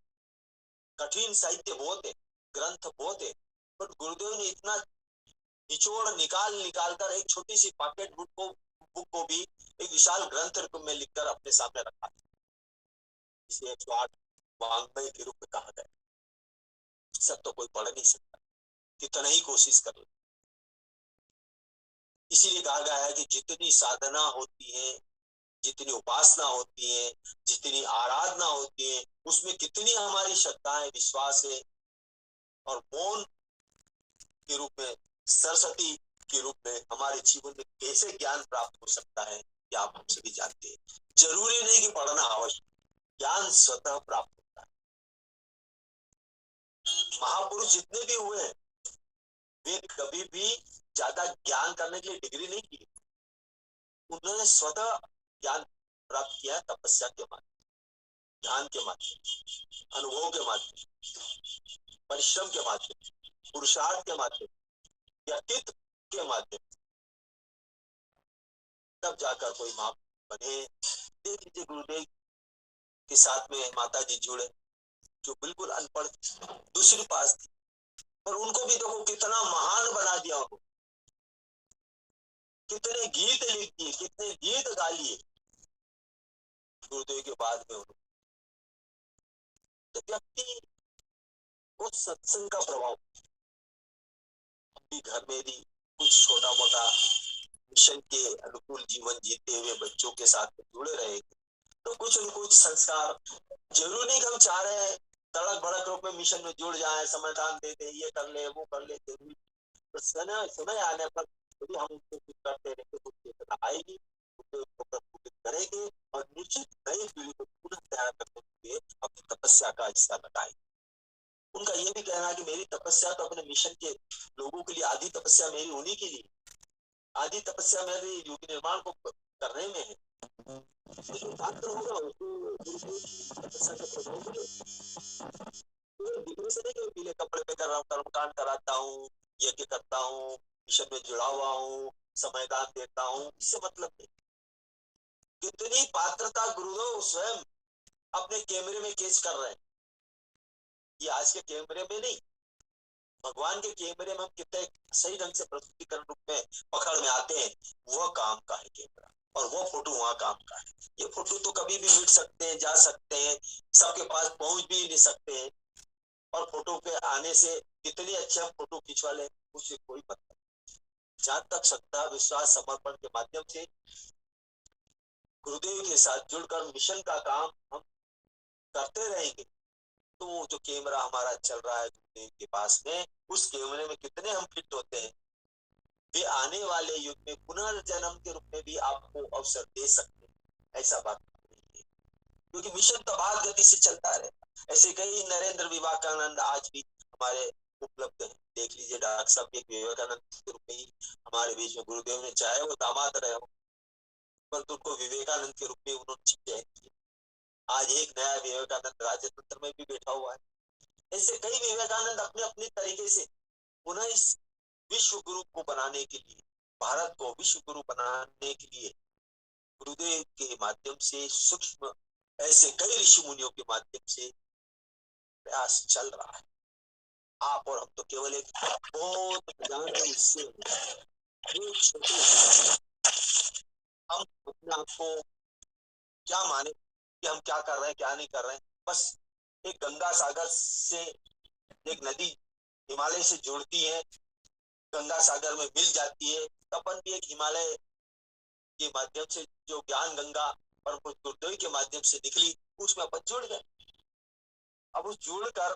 कठिन साहित्य बहुत है, ग्रंथ बहुत है, पर गुरुदेव ने इतना निचोड़ निकाल निकाल कर एक छोटी सी पॉकेट बुक को भी एक विशाल ग्रंथ रूप में लिखकर अपने सामने रखा। इसे 108 वाङ्मय के रूप में कहा गया। सब तो कोई पढ़ नहीं सकता, कितना ही कोशिश कर ले। इसीलिए कहा गया है कि जितनी साधना होती है, जितनी उपासना होती है, जितनी आराधना होती है, उसमें कितनी हमारी श्रद्धा है, विश्वास है, और मौन के रूप में, सरस्वती के रूप में हमारे जीवन में कैसे ज्ञान प्राप्त हो सकता है, ये आप हम सभी जानते हैं। जरूरी नहीं कि पढ़ना आवश्यक, ज्ञान स्वतः प्राप्त होता है। महापुरुष जितने भी हुए हैं वे कभी भी ज्यादा ज्ञान करने के लिए डिग्री नहीं की, उन्होंने स्वतः ज्ञान प्राप्त किया है, तपस्या के माध्यम, ध्यान के माध्यम, अनुभव के माध्यम, परिश्रम के माध्यम, पुरुषार्थ के माध्यम, व्यक्तित्व के माध्यम, तब जाकर कोई मां बने। देख लीजिए गुरुदेव के साथ में माता जी जुड़े, जो बिल्कुल अनपढ़ दूसरी पास थी, पर उनको भी देखो कितना महान बना दिया उनको, कितने गीत लिख दिए, कितने गीत गा लिए गुरुदेव के बाद में उन्होंने। तो व्यक्ति को सत्संग का प्रभाव अपनी घर में भी कुछ छोटा मोटा मिशन के अनुकूल जीवन जीते हुए बच्चों के साथ में जुड़े रहेंगे, तो कुछ न कुछ संस्कार, जरूर नहीं कि हम चाह रहे हैं तड़क भड़क रूप में मिशन में जुड़ जाए, समाधान दे दे, ये कर ले वो कर ले, जरूरी तो समय आने पर यदि हम उनको कुछ करते रहेंगे तो चेतना आएगी, उसको प्रफुल्लित करेंगे, और निश्चित नई पीढ़ी को पुनः तैयार करने के लिए अपनी तपस्या का हिस्सा लगाएंगे। उनका ये भी कहना है कि मेरी तपस्या तो अपने मिशन के लोगों के लिए, आधी तपस्या मेरी उन्हीं के लिए, आधी तपस्या मेरी युग निर्माण को करने में है। होगा तपस्या का प्रभाव से नहीं, पीले कपड़े पे कर रहा हूँ, कर्मकांड कराता हूँ, यज्ञ करता हूँ, मिशन में जुड़ा हुआ हूँ, समयदान देता हूँ, इससे मतलब नहीं। कितनी पात्रता गुरुदेव स्वयं अपने कैमरे में कैच कर रहे हैं, ये आज के कैमरे में नहीं, भगवान के कैमरे में हम कितने सही ढंग से प्रस्तुतिकरण रूप में पकड़ में आते हैं, वह काम का है कैमरा, और वो फोटो वहां काम का है। ये फोटो तो कभी भी मिट सकते हैं, जा सकते हैं, सबके पास पहुंच भी नहीं सकते हैं, और फोटो के आने से कितनी अच्छे हम फोटो खिंचवा ले उससे कोई मतलब। जहां तक श्रद्धा, विश्वास, समर्पण के माध्यम से गुरुदेव के साथ जुड़कर मिशन का काम हम करते रहेंगे, तो जो कैमरा हमारा चल रहा है गुरुदेव के पास में, उस कैमरे में कितने हम फिट होते हैं, वे आने वाले युग में पुनर्जन्म के रूप में भी आपको अवसर दे सकते हैं, ऐसा बात नहीं है, क्योंकि मिशन तो बाद गति से चलता रहेगा। ऐसे कई नरेंद्र विवेकानंद आज भी हमारे उपलब्ध हैं। देख लीजिए डॉक्टर साहब एक विवेकानंद के रूप में ही हमारे बीच में, गुरुदेव ने चाहे वो दामाद रहे हो, पर उनको विवेकानंद के रूप में उन्होंने चयन किया। आज एक नया विवेकानंद राजतंत्र में भी बैठा हुआ है। ऐसे कई विवेकानंद अपने अपने तरीके से पुनः इस विश्व गुरु को बनाने के लिए, भारत को विश्व गुरु बनाने के लिए गुरुदेव के माध्यम से, सूक्ष्म ऐसे कई ऋषि मुनियों के माध्यम से प्रयास चल रहा है। आप और हम तो केवल एक बहुत हिस्से, हम अपने आप को क्या माने कि हम क्या कर रहे हैं क्या नहीं कर रहे हैं। बस एक गंगा सागर से एक नदी हिमालय से जुड़ती है, गंगा सागर में मिल जाती है, तो अपन भी एक हिमालय के माध्यम से जो ज्ञान गंगा और गुरुदेव के माध्यम से निकली, उसमें अपन जुड़ गए। अब उस जुड़कर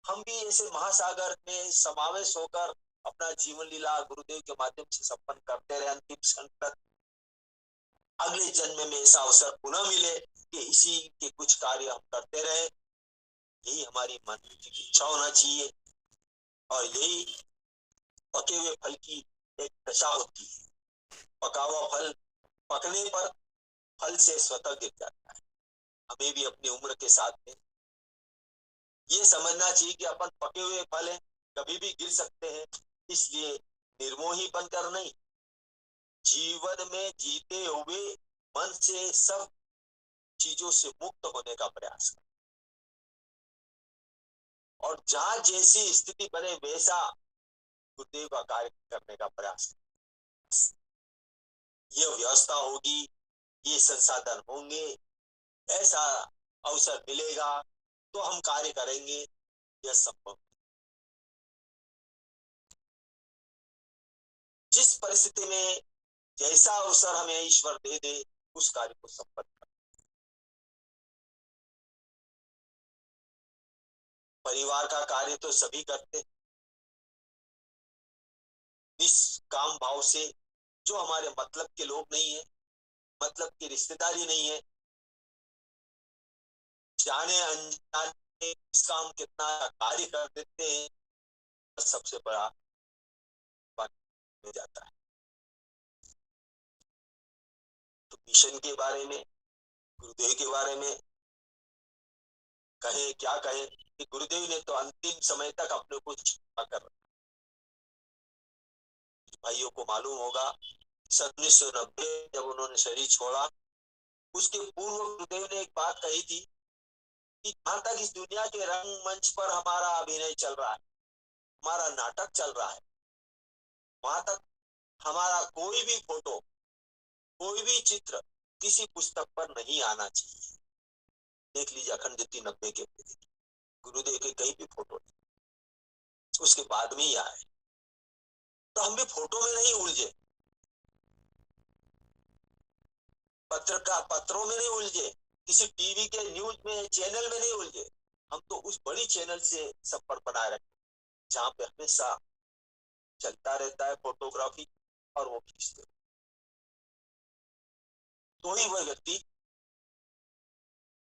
हम भी ऐसे महासागर में समावेश होकर अपना जीवन लीला गुरुदेव के माध्यम से संपन्न करते रहे अंतिम क्षण तक। अगले जन्म में ऐसा अवसर पुनः मिले कि इसी के कुछ कार्य हम करते रहे, यही हमारी मन की इच्छा होना चाहिए। और यही पके हुए फल की एक दशा होती है। पका हुआ फल पकने पर फल से स्वतः गिर जाता है। हमें भी अपनी उम्र के साथ में ये समझना चाहिए कि अपन पके हुए फल हैं, कभी भी गिर सकते हैं। इसलिए निर्मोही बनकर नहीं, जीवन में जीते हुए मन से सब चीजों से मुक्त होने का प्रयास करें, और जहां जैसी स्थिति बने वैसा गुरुदेव का कार्य करने का प्रयास करें। ये व्यवस्था होगी, ये संसाधन होंगे, ऐसा अवसर मिलेगा तो हम कार्य करेंगे, यह संभव। जिस परिस्थिति में जैसा अवसर हमें ईश्वर दे दे, उस कार्य को संपन्न करें। परिवार का कार्य तो सभी करते, निष्काम भाव से। जो हमारे मतलब के लोग नहीं है, मतलब की रिश्तेदारी नहीं है, जाने अनजाने इस काम कितना कार्य कर देते हैं, सबसे बड़ा बात हो जाता है। तो मिशन के बारे में, गुरुदेव के बारे में कहें क्या कहें कि गुरुदेव ने तो अंतिम समय तक अपने को छिपा कर रखा। भाइयों को मालूम होगा 1990 जब उन्होंने शरीर छोड़ा, उसके पूर्व गुरुदेव ने एक बात कही थी कि जहां तक इस दुनिया के रंगमंच पर हमारा अभिनय चल रहा है, हमारा नाटक चल रहा है, वहां तक हमारा कोई भी फोटो, कोई भी चित्र किसी पुस्तक पर नहीं आना चाहिए। देख लीजिए अखंड ज्योति 90 के गुरुदेव के कहीं भी फोटो नहीं, उसके बाद में ही आए। तो हम भी फोटो में नहीं उलझे, पत्रों में नहीं उलझे, किसी टीवी के न्यूज में चैनल में नहीं उलझे। हम तो उस बड़ी चैनल से संपर्क बनाए रखें जहां पे हमेशा चलता रहता है फोटोग्राफी, और वो खींचते, तो ही वह व्यक्ति,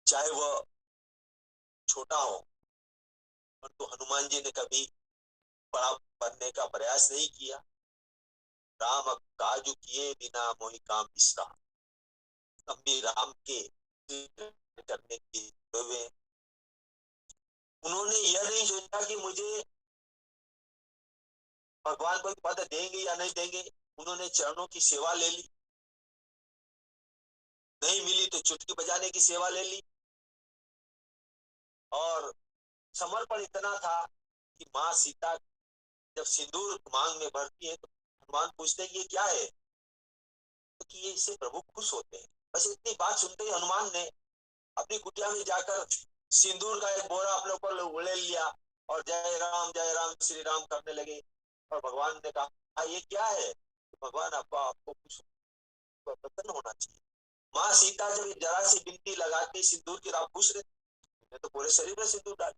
चाहे वह छोटा हो, परंतु तो हनुमान जी ने कभी बड़ा बनने का प्रयास नहीं किया। राम काजू किए बिना मोहि काम बिसरा, हम भी राम के करने के हुए। उन्होंने यह नहीं सोचा कि मुझे भगवान कोई पद देंगे या नहीं देंगे। उन्होंने चरणों की सेवा ले ली, नहीं मिली तो चुटकी बजाने की सेवा ले ली। और समर्पण इतना था कि माँ सीता जब सिंदूर मांग में भरती है तो हनुमान पूछते हैं ये क्या है, तो कि ये इससे प्रभु खुश होते हैं। बस इतनी बात सुनते ही हनुमान ने अपनी कुटिया में जाकर सिंदूर का एक बोरा अपने ऊपर ले लिया और जय राम श्री राम करने लगे। और भगवान ने कहा ये क्या है, तो भगवान आपको कुछ प्रसन्न होना चाहिए। माँ सीता जब जरा सी बिनती लगाती सिंदूर की, आप खुश रहते, तो पूरे शरीर में सिंदूर डाल।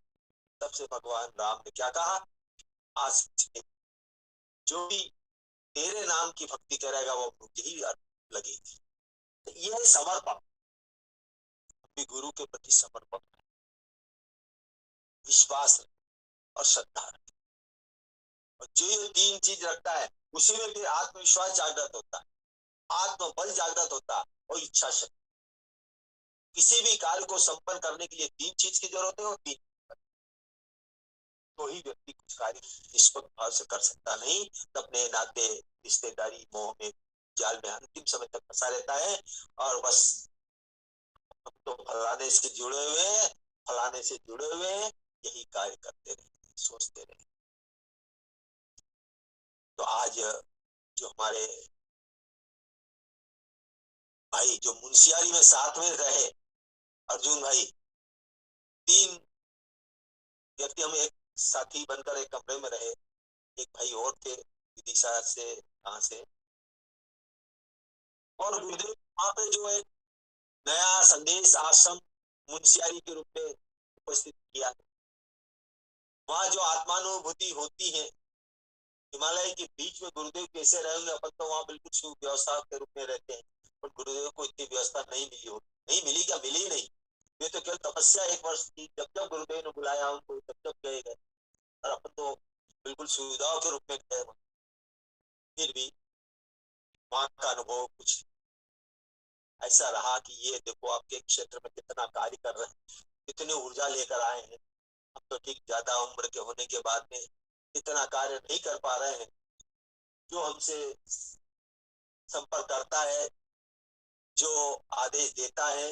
तब से भगवान राम ने क्या कहा, आज जो भी तेरे नाम की भक्ति करेगा वो मुझे ही लगेगी। तो यह है समर्पण, अपने गुरु के प्रति समर्पण, विश्वास और श्रद्धा। और जो ये तीन चीज रखता है उसी में फिर आत्मविश्वास जागृत होता है, आत्मबल जागृत होता है और इच्छा शक्ति। किसी भी कार्य को संपन्न करने के लिए तीन चीज की जरूरत है, और तीन तो ही व्यक्ति कुछ कार्य निष्पक्ष भाव से कर सकता, नहीं तो अपने नाते रिश्तेदारी मोह में जाल में अंतिम समय तक फंसा रहता है। और बस हम तो फलाने से जुड़े हुए हैं, फलाने से जुड़े हुए हैं, यही कार्य करते रहे, सोचते रहे। तो आज जो हमारे भाई जो मुंशियारी में साथ में रहे, अर्जुन भाई, तीन व्यक्ति हम एक साथी बनकर एक कमरे में रहे। एक भाई और थे विदिशा से, कहां से, और गुरुदेव वहां पे जो एक नया संदेश आश्रम मुंशियारी के रूप में उपस्थित किया। वहां जो आत्मानुभूति होती है, हिमालय के बीच में गुरुदेव कैसे रहेंगे, अपन तो वहां बिल्कुल सुव्यवस्था के रूप में रहते हैं, पर गुरुदेव को इतनी व्यवस्था नहीं मिली हो, नहीं मिली, क्या मिली नहीं। ये तो केवल तपस्या एक वर्ष की, जब जब गुरुदेव ने बुलाया उनको तब जब गए गए, और अपन तो बिल्कुल सुविधाओं के रूप में गए। फिर भी वहां का अनुभव कुछ ऐसा रहा कि ये देखो आपके क्षेत्र में कितना कार्य कर रहे हैं, कितनी ऊर्जा लेकर आए हैं। हम तो ठीक ज्यादा उम्र के होने के बाद में इतना कार्य नहीं कर पा रहे हैं। जो हमसे संपर्क करता है, जो आदेश देता है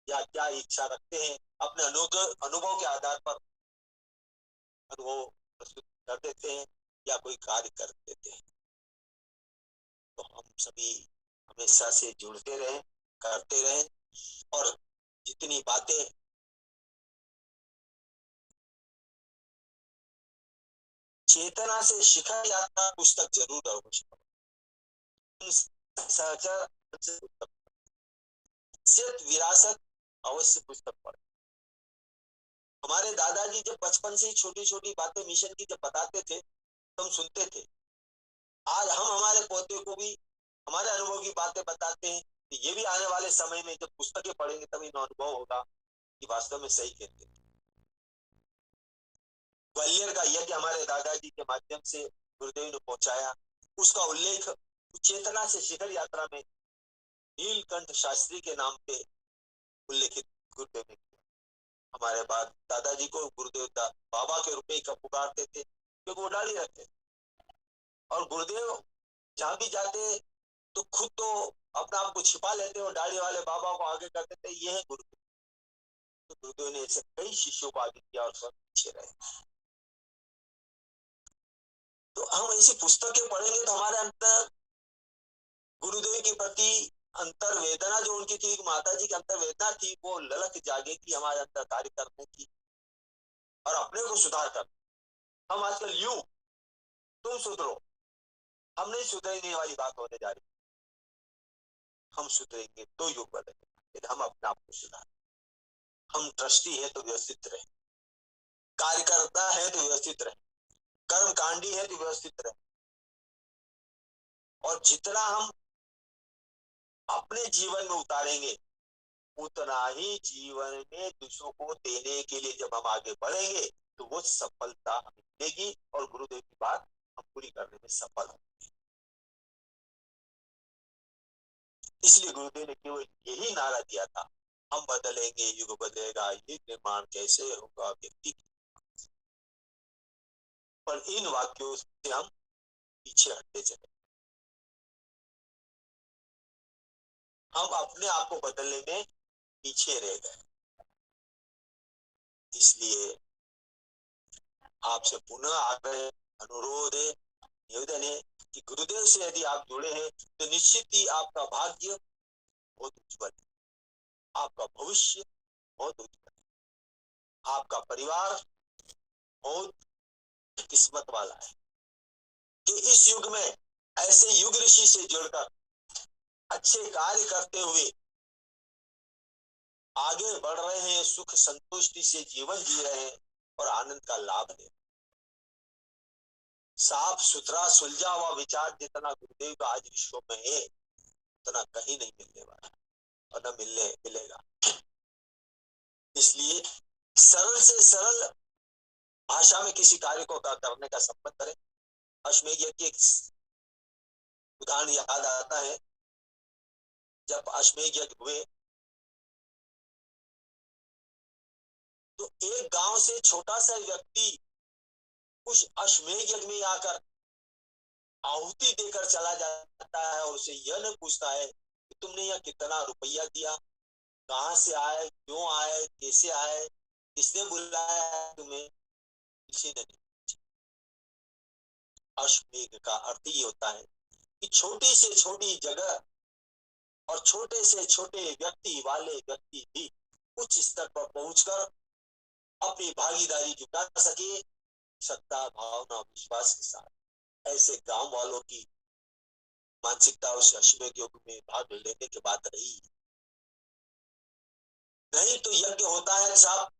या क्या इच्छा रखते हैं, अपने अनुभव के आधार पर अनुभव प्रस्तुत कर देते हैं या कोई कार्य कर देते हैं। तो हम सभी हमेशा से जुड़ते रहें, करते रहें, और जितनी बातें चेतना से शिखर यात्रा पुस्तक जरूर अवश्य सहचर विरासत अवश्य पुस्तक पढ़े। हमारे दादाजी जब बचपन से ही छोटी छोटी बातें मिशन की जब बताते थे तो हम सुनते थे। आज हम हमारे पोते को भी हमारे अनुभव की बातें बताते हैं। तो ये भी आने वाले समय में जब पुस्तकें पढ़ेंगे तभी अनुभव होगा कि वास्तव में सही कहते थे। ग्वालियर का यज्ञ हमारे दादाजी के माध्यम से गुरुदेव ने पहुंचाया, उसका उल्लेख चेतना से शिखर यात्रा में नीलकंठ शास्त्री के नाम पे उल्लेखित गुरुदेव ने किया। हमारे बाद दादाजी को गुरुदेव बाबा के रूप में पुकारते थे, क्योंकि वो दाढ़ी रखते थे। और गुरुदेव जहां भी जाते तो खुद तो अपने आप को छिपा लेते और दाढ़ी वाले बाबा को आगे कर देते, ये है गुरुदेव। तो गुरुदेव ने ऐसे कई शिष्यों को आगे किया और सब पीछे रहे। तो हम ऐसी पुस्तकें पढ़ेंगे तो हमारे अंदर गुरुदेव के प्रति अंतर वेदना जो उनकी थी, माता जी की अंतर वेदना थी, वो ललक जागेगी हमारे अंदर कार्य करने की और अपने को सुधार कर। हम आजकल यूं तुम सुधरो, हम नहीं सुधरने वाली बात होने जा रही। हम सुधरेंगे तो युग बदलेगा, हम अपने आप को सुधार। हम ट्रस्टी है तो व्यवस्थित रहे, कार्यकर्ता है तो व्यवस्थित रहे, कर्मकांडी है तो व्यवस्थित रहे। और जितना हम अपने जीवन में उतारेंगे उतना ही जीवन में दूसरों को देने के लिए जब हम आगे बढ़ेंगे तो वो सफलता हमें मिलेगी और गुरुदेव की बात हम पूरी करने में सफल होंगे। इसलिए गुरुदेव ने केवल यही नारा दिया था, हम बदलेंगे युग बदलेगा, युग निर्माण कैसे होगा व्यक्ति की। पर इन वाक्यों से हम पीछे हटते चले, हम अपने आप को बदलने में पीछे रह गए। इसलिए आपसे पुनः आग्रह, अनुरोध है, निवेदन है कि गुरुदेव से यदि आप जुड़े हैं तो निश्चित ही आपका भाग्य बहुत उज्जवल है, आपका भविष्य बहुत उज्जवल है, आपका परिवार बहुत किस्मत वाला है कि इस युग में ऐसे युग ऋषि से जुड़कर अच्छे कार्य करते हुए आगे बढ़ रहे हैं, सुख संतुष्टि से जीवन जी रहे हैं और आनंद का लाभ ले। साफ सुथरा सुलझा हुआ विचार जितना गुरुदेव का आज विश्व में है उतना कहीं नहीं मिलने वाला और न मिलेगा। इसलिए सरल से सरल भाषा में किसी कार्य को करने का संबंध करें। अश्वमेध यज्ञ की एक उदाहरण याद आता है। जब अश्वमेध यज्ञ हुए तो एक गांव से छोटा सा व्यक्ति उस अश्वमेध यज्ञ में आकर आहुति देकर चला जाता है और उसे यह नहीं पूछता है कि तुमने यह कितना रुपया दिया, कहां से आए, क्यों आए, कैसे आए, किसने बुलाया तुम्हें, किसी ने नहीं। अश्वमेध का अर्थ ये होता है कि छोटी से छोटी जगह और छोटे से छोटे व्यक्ति वाले व्यक्ति भी उच्च स्तर पर पहुंचकर अपनी भागीदारी जुटा सके, श्रद्धा भावना विश्वास के साथ। ऐसे गांव वालों की मानसिकता उस अश्वमेध यज्ञ में भाग लेने के बाद रही। नहीं तो यज्ञ होता है साहब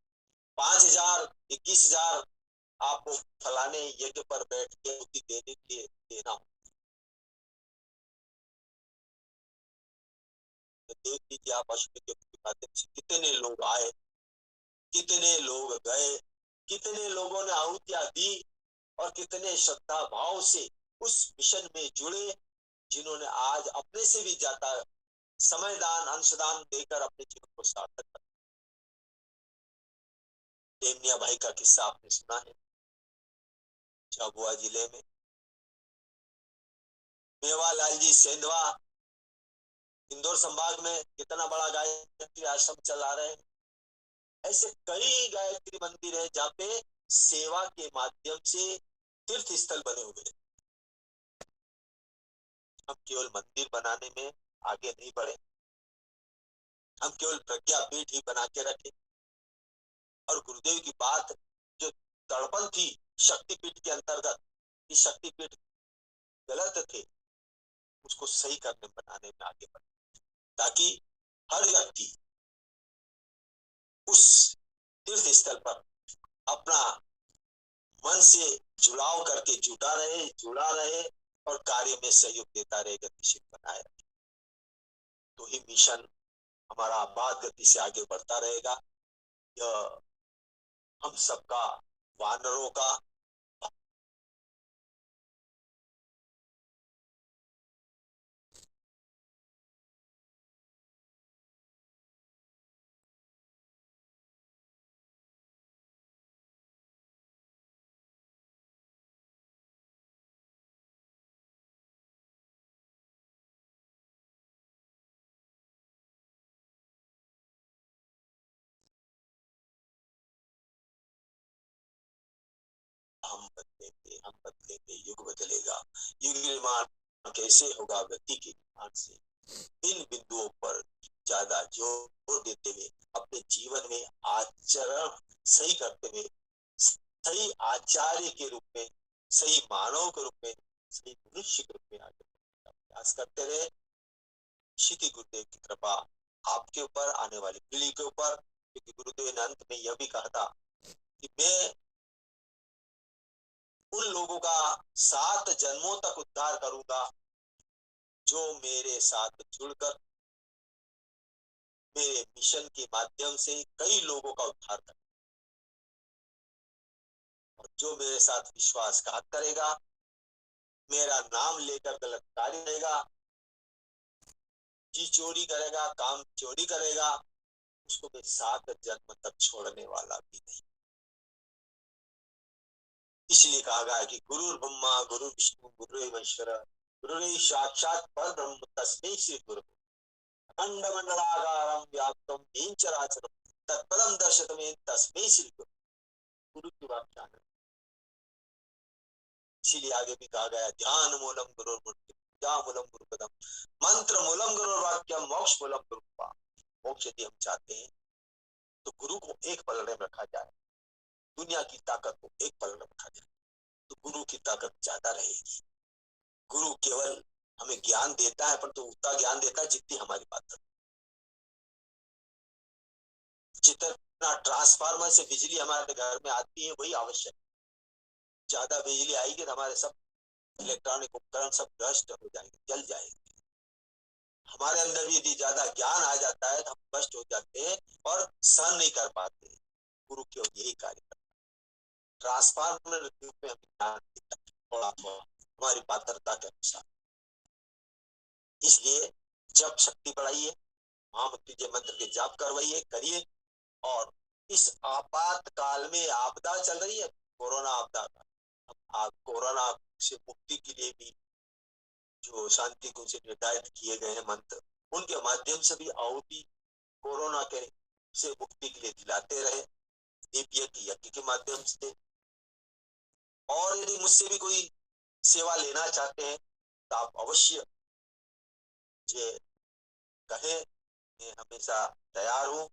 5,000 21,000 आपको फलाने यज्ञ पर बैठ के आहुति देने के लिए देना हो। देख लीजिए आप अश्वमेध यज्ञ के माध्यम से कितने लोग आए, कितने लोग गए, कितने लोगों ने आहुतियां दी और कितने श्रद्धा भाव से उस मिशन में जुड़े, जिन्होंने आज अपने से भी ज्यादा समय दान अंशदान देकर अपने जीवन को सार्थक कर। देवनिया भाई का किस्सा आपने सुना है। झाबुआ जिले में मेवालाल जी सेंधवा इंदौर संभाग में कितना बड़ा गायत्री आश्रम चला रहे हैं। ऐसे कई गायत्री मंदिर है जहाँ पे सेवा के माध्यम से तीर्थ स्थल बने हुए हैं। हम केवल मंदिर बनाने में आगे नहीं बढ़े, हम केवल प्रज्ञा पीठ ही बना के रखे। और गुरुदेव की बात जो तड़पन थी शक्तिपीठ के अंतर्गत, कि शक्तिपीठ गलत थे, उसको सही करने बनाने में आगे बढ़े, ताकि हर व्यक्ति उस तीर्थ स्थल पर अपना मन से जुड़ाव करके जुड़ा रहे और कार्य में सहयोग देता रहे, गतिशील बनाए रहे। तो ही मिशन हमारा आबाद गति से आगे बढ़ता रहेगा। यह हम सबका, वानरों का हम बदलेंगे, युग बदलेगा। युग निर्माण कैसे होगा? व्यक्ति के निर्माण से। इन बिंदुओं पर ज्यादा जोर देते हुए अपने जीवन में आचरण सही करते हुए सही आचार्य के रूप में, सही मानव के रूप में, सही मनुष्य के रूप में आगे बढ़ने का प्रयास करते रहे। श्री गुरुदेव की कृपा आपके ऊपर, आने वाली पीढ़ी के ऊपर, क्योंकि गुरुदेव ने अंत में यह भी कहा था कि मैं उन लोगों का 7 जन्मों तक उद्धार करूंगा जो मेरे साथ जुड़कर मेरे मिशन के माध्यम से कई लोगों का उद्धार करेगा। और जो मेरे साथ विश्वासघात करेगा, मेरा नाम लेकर गलत कार्य करेगा, जी चोरी करेगा, काम चोरी करेगा, उसको मैं 7 जन्म तक छोड़ने वाला भी नहीं। इसलिए कहा गया है कि गुरु ब्रह्मा गुरु विष्णु गुरु ईश्वर गुरु साक्षात पर ब्रह्म तस्मै श्री गुरु अखंड मंडलाकारं व्याप्तं येन चराचरं तत्पदं दर्शितमेन तस्मै श्री गुरु। गुरु की व्याख्या है। इसीलिए आगे भी कहा गया ध्यान मूलम गुरु मूलम गुरु पदम मंत्र मूलम गुरु वाक्यम मोक्ष मूलम गुरु। मोक्ष यदि हम चाहते हैं तो गुरु को एक पलड़े में रखा जाए, दुनिया की ताकत को एक पलड़े में रखा जाए, तो गुरु की ताकत ज्यादा रहेगी। गुरु केवल हमें ज्ञान देता है, पर तो उतना ज्ञान देता है जितनी हमारी बात। जितना ट्रांसफार्मर से बिजली हमारे घर में आती है वही आवश्यक। ज्यादा बिजली आएगी तो हमारे सब इलेक्ट्रॉनिक उपकरण सब नष्ट हो जाएंगे, जल जाएंगे। हमारे अंदर भी यदि ज्यादा ज्ञान आ जाता है तो हम नष्ट हो जाते हैं और सहन नहीं कर पाते। गुरु केवल यही कार्य करता है, ट्रांसफार्मर के रूप में हमें ज्ञान देता है, थोड़ा थोड़ा हमारी पात्रता के अनुसार। इसलिए जप शक्ति बढ़ाइए, महामृत्युंजय मंत्र के जाप करवाइए, करिए। और इस आपातकाल में आपदा चल रही है, कोरोना आपदा, आप कोरोना से मुक्ति के लिए भी जो शांति कुंज से निर्धारित किए गए हैं मंत्र, उनके माध्यम से भी आहुति कोरोना के से मुक्ति के लिए दिलाते रहे, दीप यज्ञ के माध्यम से। और यदि मुझसे भी कोई सेवा लेना चाहते हैं तो आप अवश्य ये कहें, मैं हमेशा तैयार हूँ।